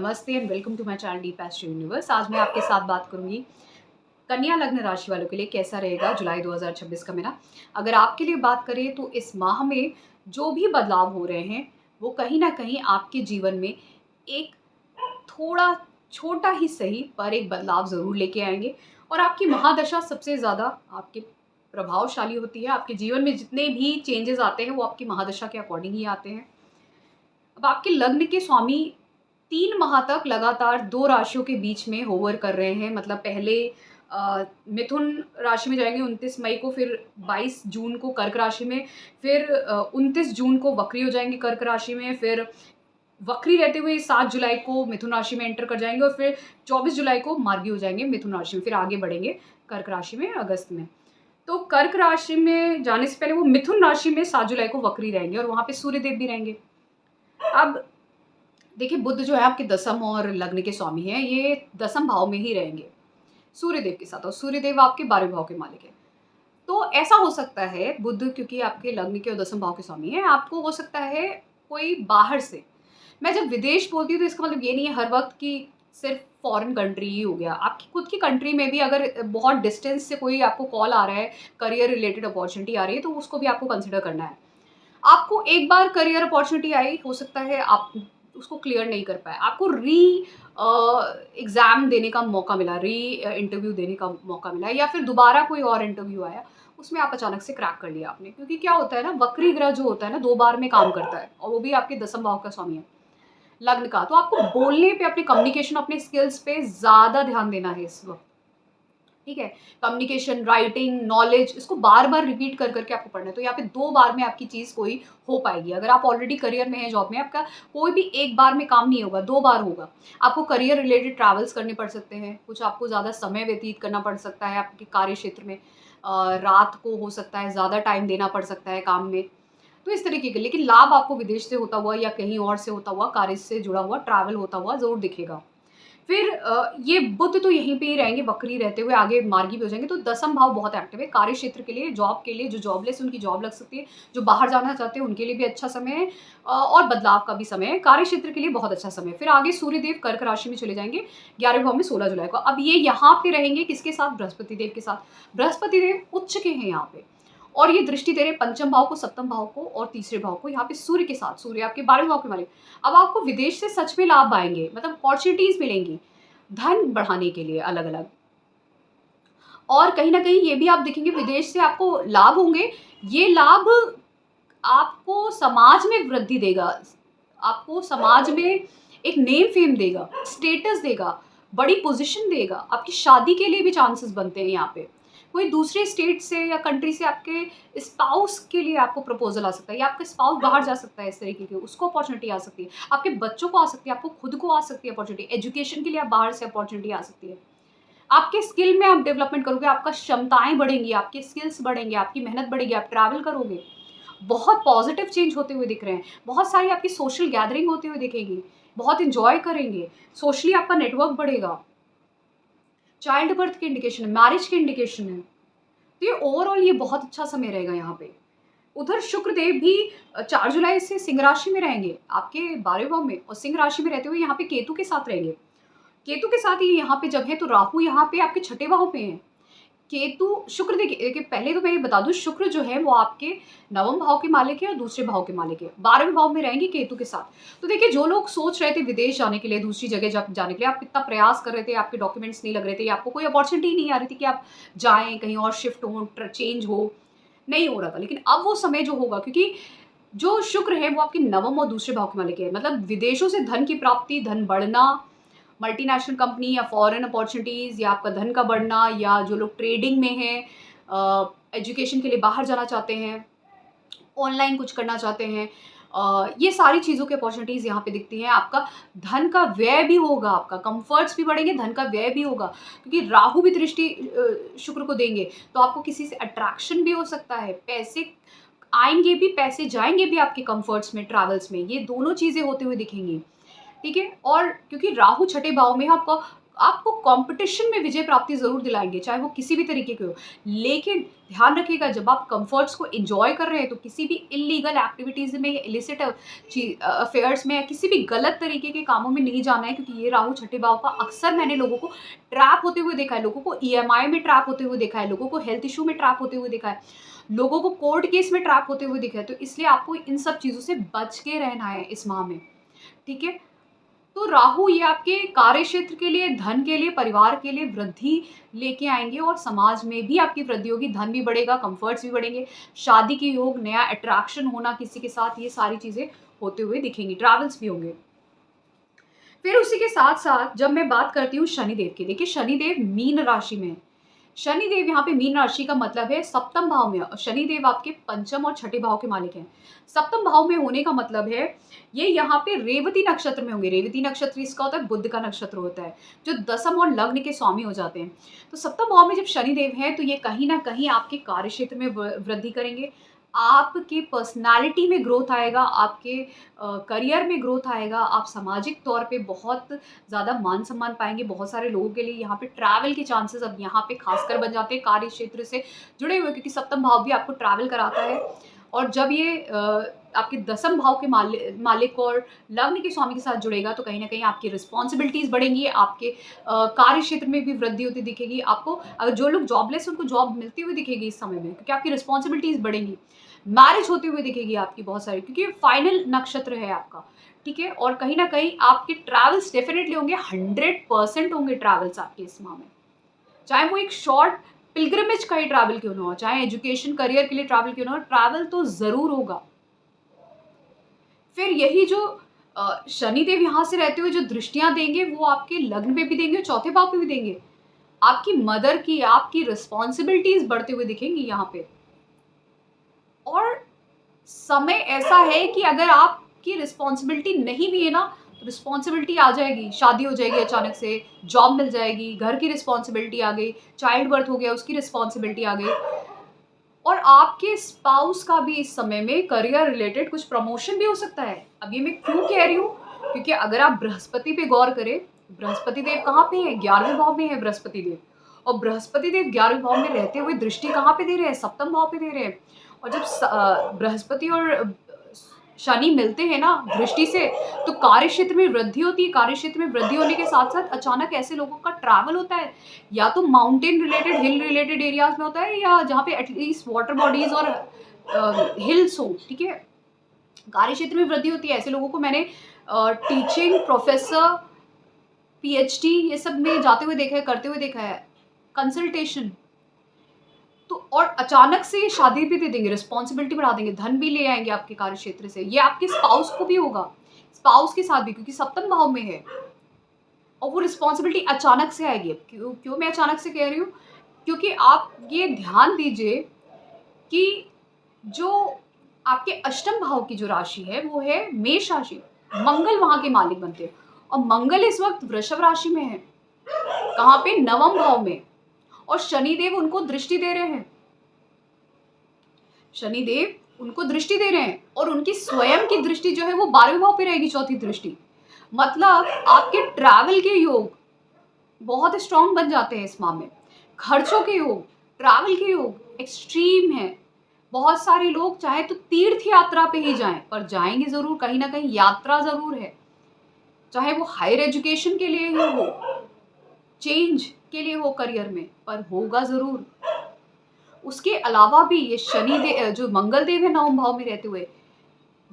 नमस्ते and welcome to my channel Deep astro universe. आज मैं आपके साथ बात करूंगी कन्या लग्न राशि वालों के लिए कैसा रहेगा जुलाई 2026 का महीना। अगर आपके लिए बात करें तो इस माह में जो भी बदलाव हो रहे हैं वो कहीं ना कहीं आपके जीवन में एक थोड़ा छोटा ही सही पर एक बदलाव ज़रूर लेके आएंगे। और आपकी महादशा सबसे ज़्यादा आपके प्रभावशाली होती है। आपके जीवन में जितने भी चेंजेस आते हैं वो आपकी महादशा के अकॉर्डिंग ही आते हैं। अब आपके लग्न के स्वामी 3 माह तक लगातार 2 राशियों के बीच में होवर कर रहे हैं। मतलब पहले मिथुन राशि में जाएंगे 29 मई को, फिर 22 जून को कर्क राशि में, फिर 29 जून को वक्री हो जाएंगे कर्क राशि में, फिर वक्री रहते हुए 7 जुलाई को मिथुन राशि में एंटर कर जाएंगे, और फिर 24 जुलाई को मार्गी हो जाएंगे मिथुन राशि में, फिर आगे बढ़ेंगे कर्क राशि में अगस्त में। तो कर्क राशि में जाने से पहले वो मिथुन राशि में 7 जुलाई को वक्री रहेंगे और वहाँ पे सूर्यदेव भी रहेंगे। अब देखिए, बुध जो है आपके दसम और लग्न के स्वामी हैं, ये दसम भाव में ही रहेंगे सूर्यदेव के साथ, और सूर्यदेव आपके 12वें भाव के मालिक है। तो ऐसा हो सकता है, बुध क्योंकि आपके लग्न के और दसम भाव के स्वामी है, आपको हो सकता है कोई बाहर से, मैं जब विदेश बोलती हूँ तो इसका मतलब ये नहीं है हर वक्त कि सिर्फ फॉरेन कंट्री ही हो गया। आपकी खुद की कंट्री में भी अगर बहुत डिस्टेंस से कोई आपको कॉल आ रहा है, करियर रिलेटेड अपॉर्चुनिटी आ रही है, तो उसको भी आपको कंसिडर करना है। आपको एक बार करियर अपॉर्चुनिटी आई, हो सकता है आप उसको क्लियर नहीं कर पाए, आपको एग्ज़ाम देने का मौका मिला, इंटरव्यू देने का मौका मिला, या फिर दोबारा कोई और इंटरव्यू आया, उसमें आप अचानक से क्रैक कर लिया आपने। क्योंकि क्या होता है ना, वक्री ग्रह जो होता है ना 2 बार में काम करता है, और वो भी आपके दसम भाव का स्वामी है लग्न का। तो आपको बोलने पे, अपने कम्युनिकेशन, अपने स्किल्स पे ज़्यादा ध्यान देना है इस वक्त। ठीक है, कम्युनिकेशन, राइटिंग, नॉलेज, इसको बार बार रिपीट कर करके आपको पढ़ना है। तो यहाँ पे 2 बार में आपकी चीज़ कोई हो पाएगी। अगर आप ऑलरेडी करियर में हैं, जॉब में, आपका कोई भी एक बार में काम नहीं होगा, 2 बार होगा। आपको करियर रिलेटेड ट्रैवल्स करने पड़ सकते हैं, कुछ आपको ज़्यादा समय व्यतीत करना पड़ सकता है आपके कार्य क्षेत्र में। रात को हो सकता है ज़्यादा टाइम देना पड़ सकता है काम में। तो इस तरीके के, लेकिन लाभ आपको विदेश से होता हुआ या कहीं और से होता हुआ, कार्य से जुड़ा हुआ, ट्रैवल होता हुआ ज़रूर दिखेगा। फिर ये बुध तो यहीं पे ही रहेंगे वक्री रहते हुए, आगे मार्गी भी हो जाएंगे। तो दसम भाव बहुत एक्टिव है कार्य क्षेत्र के लिए, जॉब के लिए। जो जॉबलेस है उनकी जॉब लग सकती है, जो बाहर जाना चाहते हैं उनके लिए भी अच्छा समय है, और बदलाव का भी समय है। कार्य क्षेत्र के लिए बहुत अच्छा समय है। फिर आगे सूर्यदेव कर्क राशि में चले जाएंगे 11वें भाव में 16 जुलाई को। अब ये यहाँ पे रहेंगे किसके साथ? बृहस्पति देव के साथ। बृहस्पति देव उच्च के हैं यहाँ पे, और ये दृष्टि दे रहे पंचम भाव को, सप्तम भाव को और तीसरे भाव को, यहाँ पे सूर्य के साथ। सूर्य आपके 12वें भाव के मालिक। अब आपको विदेश से सच में लाभ आएंगे, मतलब अपॉर्चुनिटीज मिलेंगी धन बढ़ाने के लिए अलग अलग। और कहीं ना कहीं ये भी आप देखेंगे, विदेश से आपको लाभ होंगे। ये लाभ आपको समाज में वृद्धि देगा, आपको समाज में एक नेम फेम देगा, स्टेटस देगा, बड़ी पोजीशन देगा। आपकी शादी के लिए भी चांसेस बनते हैं यहाँ पे। कोई दूसरे स्टेट से या कंट्री से आपके स्पाउस के लिए आपको प्रपोजल आ सकता है, या आपका स्पाउस बाहर जा सकता है, इस तरीके की उसको अपॉर्चुनिटी आ सकती है। आपके बच्चों को आ सकती है, आपको खुद को आ सकती है अपॉर्चुनिटी, एजुकेशन के लिए आप बाहर से अपॉर्चुनिटी आ सकती है। आपके स्किल में आप डेवलपमेंट करोगे, आपका क्षमताएं बढ़ेंगी, आपके स्किल्स बढ़ेंगे, आपकी मेहनत बढ़ेगी, आप ट्रैवल करोगे। बहुत पॉजिटिव चेंज होते हुए दिख रहे हैं। बहुत सारी आपकी सोशल गैदरिंग होती हुई दिखेगी, बहुत इंजॉय करेंगे, सोशली आपका नेटवर्क बढ़ेगा। चाइल्ड बर्थ की इंडिकेशन है, मैरिज की इंडिकेशन है। तो ये ओवरऑल ये बहुत अच्छा समय रहेगा यहाँ पे। उधर शुक्रदेव भी 4 जुलाई से सिंह राशि में रहेंगे आपके 12वें भाव में, और सिंह राशि में रहते हुए यहाँ पे केतु के साथ रहेंगे। केतु के साथ ही यहाँ पे जब है, तो राहु यहाँ पे आपके 6ठे भाव पे है। केतु, शुक्र, देखिए पहले तो मैं ये बता दूं, शुक्र जो है वो आपके 9वें भाव के मालिक है और दूसरे भाव के मालिक है, 12वें भाव में रहेंगे केतु के साथ। तो देखिए, जो लोग सोच रहे थे विदेश जाने के लिए, दूसरी जगह जाने के लिए, आप कितना प्रयास कर रहे थे, आपके डॉक्यूमेंट्स नहीं लग रहे थे, या आपको कोई अपॉर्चुनिटी नहीं आ रही थी कि आप जाएं कहीं और, शिफ्ट हो, चेंज हो, नहीं हो रहा था। लेकिन अब वो समय जो होगा, क्योंकि जो शुक्र है वो आपके 9वें और दूसरे भाव के मालिक है। मतलब विदेशों से धन की प्राप्ति, धन बढ़ना, मल्टीनेशनल कंपनी या फॉरेन अपॉर्चुनिटीज़, या आपका धन का बढ़ना, या जो लोग ट्रेडिंग में हैं, एजुकेशन के लिए बाहर जाना चाहते हैं, ऑनलाइन कुछ करना चाहते हैं, ये सारी चीज़ों की अपॉर्चुनिटीज़ यहाँ पे दिखती हैं। आपका धन का व्यय भी होगा, आपका कंफर्ट्स भी बढ़ेंगे, धन का व्यय भी होगा, क्योंकि राहु भी दृष्टि शुक्र को देंगे। तो आपको किसी से अट्रैक्शन भी हो सकता है, पैसे आएंगे भी, पैसे जाएंगे भी आपके कंफर्ट्स में, ट्रैवल्स में, ये दोनों चीज़ें होते हुए दिखेंगी। ठीक है, और क्योंकि राहु 6ठे भाव में है, आपका आपको कंपटीशन में विजय प्राप्ति ज़रूर दिलाएँगे, चाहे वो किसी भी तरीके के हो। लेकिन ध्यान रखिएगा, जब आप कम्फर्ट्स को एन्जॉय कर रहे हैं तो किसी भी इल्लीगल एक्टिविटीज़ में या इलिसिट अफेयर्स में या किसी भी गलत तरीके के कामों में नहीं जाना है, क्योंकि ये राहु छठे भाव का अक्सर मैंने लोगों को ट्रैप होते हुए देखा है, लोगों को ईएमआई में ट्रैप होते हुए देखा है, लोगों को हेल्थ इश्यू में ट्रैप होते हुए देखा है, लोगों को कोर्ट केस में ट्रैप होते हुए देखा है। तो इसलिए आपको इन सब चीज़ों से बच के रहना है इस माह में, ठीक है? तो राहु ये आपके कार्य क्षेत्र के लिए, धन के लिए, परिवार के लिए वृद्धि लेके आएँगे और समाज में भी आपकी वृद्धि होगी, धन भी बढ़ेगा, कम्फर्ट्स भी बढ़ेंगे, शादी के योग, नया अट्रैक्शन होना किसी के साथ, ये सारी चीज़ें होते हुए दिखेंगी, ट्रैवल्स भी होंगे। फिर उसी के साथ-साथ जब मैं बात करती हूँ शनिदेव की, देखिए शनिदेव मीन राशि में है। शनिदेव यहाँ पे मीन राशि का मतलब है सप्तम भाव में, और शनिदेव आपके पंचम और छठे भाव के मालिक हैं। सप्तम भाव में होने का मतलब है ये यहाँ पे रेवती नक्षत्र में होंगे। रेवती नक्षत्र इसका होता है, बुध का नक्षत्र होता है, जो दसम और लग्न के स्वामी हो जाते हैं। तो सप्तम भाव में जब शनिदेव हैं तो ये कहीं न कहीं आपके कार्य क्षेत्र में वृद्धि करेंगे। आपकी पर्सनैलिटी में ग्रोथ आएगा, आपके करियर में ग्रोथ आएगा, आप सामाजिक तौर पे बहुत ज़्यादा मान-सम्मान पाएँगे। बहुत सारे लोगों के लिए यहाँ पे ट्रैवल के चांसेस अब यहाँ पे खासकर बन जाते हैं कार्य क्षेत्र से जुड़े हुए, क्योंकि सप्तम भाव भी आपको ट्रैवल कराता है। और जब ये आपके दसम भाव के मालिक और लग्न के स्वामी के साथ जुड़ेगा तो कहीं न कहीं आपकी रिस्पॉन्सिबिलिटीज़ बढ़ेंगी, आपके कार्य क्षेत्र में भी वृद्धि होती दिखेगी। आपको अगर जो लोग जॉबलेस हैं उनको जॉब मिलती हुई दिखेगी इस समय में, क्योंकि आपकी रिस्पॉन्सिबिलिटीज़ बढ़ेंगी। मैरिज होती हुई दिखेगी आपकी बहुत सारी, क्योंकि फाइनल नक्षत्र है आपका, ठीक है? और कहीं न कहीं आपके ट्रैवल्स डेफ़िनिटली होंगे, 100% होंगे ट्रैवल्स आपके इस माह में। चाहे वो एक शॉर्ट पिलग्रिमेज का ही ट्रैवल क्यों ना हो, चाहे एजुकेशन, करियर के लिए ट्रैवल क्यों ना हो, ट्रैवल तो ज़रूर होगा। फिर यही जो शनिदेव यहाँ से रहते हुए जो दृष्टियाँ देंगे, वो आपके लग्न पे भी देंगे, चौथे भाव पे भी देंगे। आपकी मदर की, आपकी रिस्पॉन्सिबिलिटीज़ बढ़ते हुए दिखेंगी यहाँ पे। और समय ऐसा है कि अगर आपकी रिस्पॉन्सिबिलिटी नहीं भी है ना, तो रिस्पॉन्सिबिलिटी आ जाएगी, शादी हो जाएगी अचानक से, जॉब मिल जाएगी, घर की रिस्पॉन्सिबिलिटी आ गई, चाइल्ड बर्थ हो गया, उसकी रिस्पॉन्सिबिलिटी आ गई। और आपके स्पाउस का भी इस समय में करियर रिलेटेड कुछ प्रमोशन भी हो सकता है। अब ये मैं क्यों कह रही हूँ? क्योंकि अगर आप बृहस्पति पे गौर करें, बृहस्पति देव कहाँ पे हैं? 11वें भाव में है बृहस्पति देव। और बृहस्पति देव 11वें भाव में रहते हुए दृष्टि कहाँ पे दे रहे हैं? सप्तम भाव पे दे रहे हैं। और जब बृहस्पति और शनि मिलते हैं ना दृष्टि से, तो कार्य क्षेत्र में वृद्धि होती है। कार्य क्षेत्र में वृद्धि होने के साथ-साथ अचानक ऐसे लोगों का ट्रैवल होता है, या तो माउंटेन रिलेटेड, हिल रिलेटेड एरियाज़ में होता है, या जहाँ पे एटलीस्ट वाटर बॉडीज़ और हिल्स हो, ठीक है? कार्य क्षेत्र में वृद्धि होती है। ऐसे लोगों को मैंने टीचिंग, प्रोफ़ेसर, पीएचडी ये सब में जाते हुए देखा है, करते हुए देखा है, कंसल्टेशन। तो और अचानक से ये शादी भी दे देंगे, रिस्पॉन्सिबिलिटी बढ़ा देंगे, धन भी ले आएँगे आपके कार्य क्षेत्र से। ये आपके स्पाउस को भी होगा, स्पाउस के साथ भी, क्योंकि सप्तम भाव में है। और वो रिस्पॉन्सिबिलिटी अचानक से आएगी। अब क्यों क्यों मैं अचानक से कह रही हूँ? क्योंकि आप ये ध्यान दीजिए कि जो आपके अष्टम भाव की जो राशि है वो है मेष राशि। मंगल वहाँ के मालिक बनते हैं, और मंगल इस वक़्त वृषभ राशि में है। कहाँ पे? नवम भाव में। और शनिदेव उनको दृष्टि दे रहे हैं। शनिदेव उनको दृष्टि दे रहे हैं, और उनकी स्वयं की दृष्टि जो है वो 12वें भाव पे रहेगी, चौथी दृष्टि। मतलब आपके ट्रैवल के योग बहुत स्ट्रॉन्ग बन जाते हैं इस माह में। खर्चों के योग, ट्रैवल के योग एक्सट्रीम है। बहुत सारे लोग चाहे तो तीर्थ यात्रा पे ही जाएँ, पर जाएँगे ज़रूर, कहीं न कहीं यात्रा ज़रूर है। चाहे वो हायर एजुकेशन के लिए ही हो, चेंज के लिए हो करियर में, पर होगा ज़रूर। उसके अलावा भी ये जो मंगल देव है नवम भाव में रहते हुए,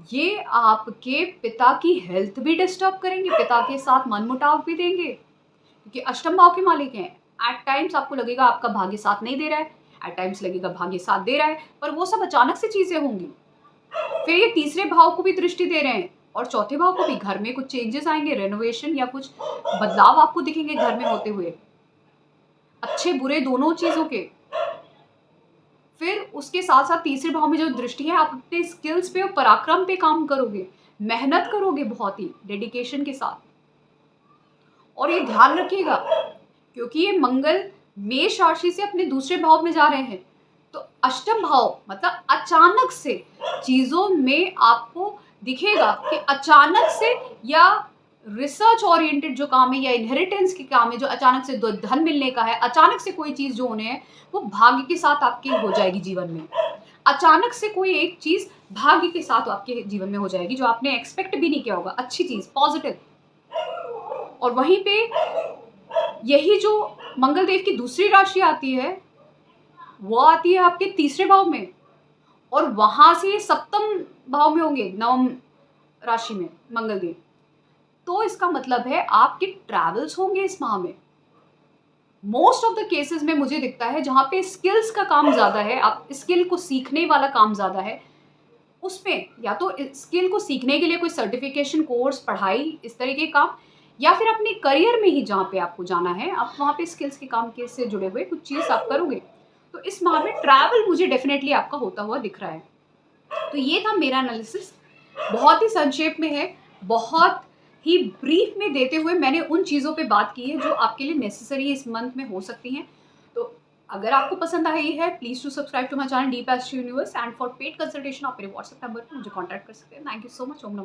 ये आपके पिता की हेल्थ भी डिस्टर्ब करेंगे, पिता के साथ मनमुटाव भी देंगे, क्योंकि अष्टम भाव के मालिक हैं। एट टाइम्स आपको लगेगा आपका भाग्य साथ नहीं दे रहा है, एट टाइम्स लगेगा भाग्य साथ दे रहा है, पर वो सब अचानक से चीज़ें होंगी। फिर ये तीसरे भाव को भी दृष्टि दे रहे हैं, और चौथे भाव को भी। घर में कुछ चेंजेस आएँगे, रेनोवेशन या कुछ बदलाव आपको दिखेंगे घर में होते हुए, अच्छे बुरे दोनों चीज़ों के। फिर उसके साथ-साथ तीसरे भाव में जो दृष्टि है, आप अपने स्किल्स पे और पराक्रम पे काम करोगे, मेहनत करोगे बहुत ही डेडिकेशन के साथ। और ये ध्यान रखिएगा, क्योंकि ये मंगल मेष राशि से अपने दूसरे भाव में जा रहे हैं, तो अष्टम भाव मतलब अचानक से चीज़ों में आपको दिखेगा कि अचानक से, या रिसर्च ओरिएंटेड जो काम है या इनहेरिटेंस के काम है, जो अचानक से धन मिलने का है, अचानक से कोई चीज़ जो होने है, वो भाग्य के साथ आपके हो जाएगी जीवन में। अचानक से कोई एक चीज़ भाग्य के साथ आपके जीवन में हो जाएगी, जो आपने एक्सपेक्ट भी नहीं किया होगा, अच्छी चीज़, पॉज़िटिव। और वहीं पे यही जो मंगल देव की दूसरी राशि आती है, वो आती है आपके तीसरे भाव में, और वहाँ से सप्तम भाव में होंगे, नवम राशि में मंगल देव। तो इसका मतलब है आपके ट्रैवल्स होंगे इस माह में। मोस्ट ऑफ द केसेस में मुझे दिखता है जहाँ पे स्किल्स का काम ज़्यादा है, आप स्किल को सीखने वाला काम ज़्यादा है, उसमें या तो स्किल को सीखने के लिए कोई सर्टिफिकेशन कोर्स, पढ़ाई, इस तरह के काम, या फिर अपने करियर में ही जहाँ पे आपको जाना है, आप वहाँ पे स्किल्स के काम के से जुड़े हुए कुछ चीज़ आप करोगे। तो इस माह में ट्रैवल मुझे डेफिनेटली आपका होता हुआ दिख रहा है। तो ये था मेरा एनालिसिस, बहुत ही संक्षेप में है, बहुत ही ब्रीफ में देते हुए मैंने उन चीज़ों पे बात की है जो आपके लिए नेसेसरी इस मंथ में हो सकती हैं। तो अगर आपको पसंद आई है, please to subscribe to my channel Deep astro universe, and for paid consultation आप मेरे व्हाट्सएप नंबर पर मुझे कॉन्टैक्ट कर सकते हैं। Thank you so much. ओम नमः